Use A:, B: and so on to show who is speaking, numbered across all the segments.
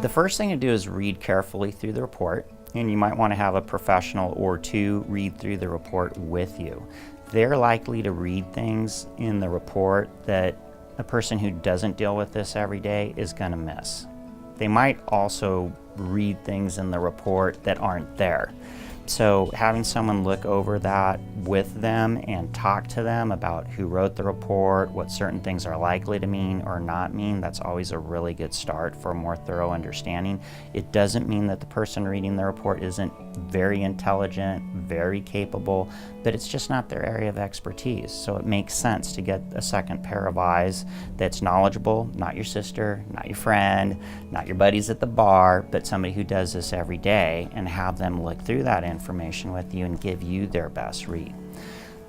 A: The first thing to do is read carefully through the report, and you might want to have a professional or two read through the report with you. They're likely to read things in the report that a person who doesn't deal with this every day is going to miss. They might also read things in the report that aren't there. So having someone look over that with them and talk to them about who wrote the report, what certain things are likely to mean or not mean, that's always a really good start for a more thorough understanding. It doesn't mean that the person reading the report isn't very intelligent, very capable, but it's just not their area of expertise. So it makes sense to get a second pair of eyes that's knowledgeable, not your sister, not your friend, not your buddies at the bar, but somebody who does this every day, and have them look through that information with you and give you their best read.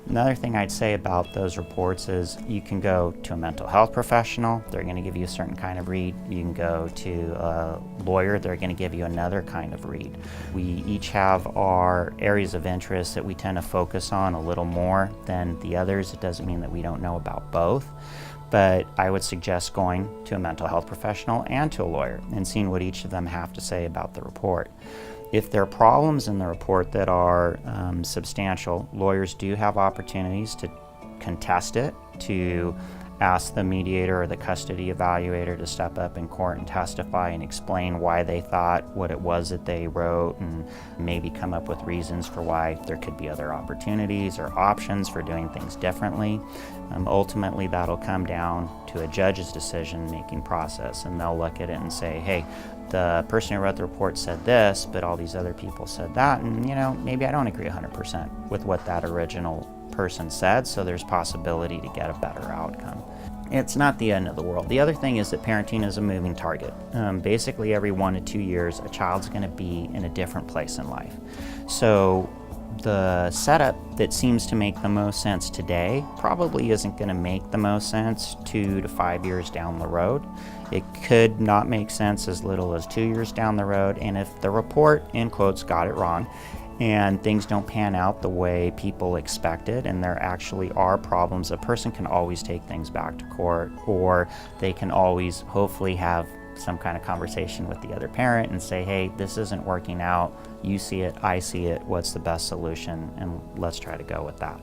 A: Another thing I'd say about those reports is you can go to a mental health professional, they're going to give you a certain kind of read. You can go to a lawyer, they're going to give you another kind of read. We each have our areas of interest that we tend to focus on a little more than the others. It doesn't mean that we don't know about both, but I would suggest going to a mental health professional and to a lawyer and seeing what each of them have to say about the report. If there are problems in the report that are substantial, lawyers do have opportunities to contest it, to ask the mediator or the custody evaluator to step up in court and testify and explain why they thought what it was that they wrote, and maybe come up with reasons for why there could be other opportunities or options for doing things differently. Ultimately, that'll come down to a judge's decision-making process, and they'll look at it and say, hey, the person who wrote the report said this, but all these other people said that, and maybe I don't agree 100% with what that original person said, so there's possibility to get a better outcome. It's not the end of the world. The other thing is that parenting is a moving target. Basically every 1 to 2 years, a child's going to be in a different place in life. So the setup that seems to make the most sense today probably isn't going to make the most sense 2 to 5 years down the road. It could not make sense as little as 2 years down the road, and if the report, in quotes, got it wrong, and things don't pan out the way people expected, and there actually are problems, a person can always take things back to court, or they can always hopefully have some kind of conversation with the other parent and say, hey, this isn't working out, you see it, I see it, what's the best solution, and let's try to go with that.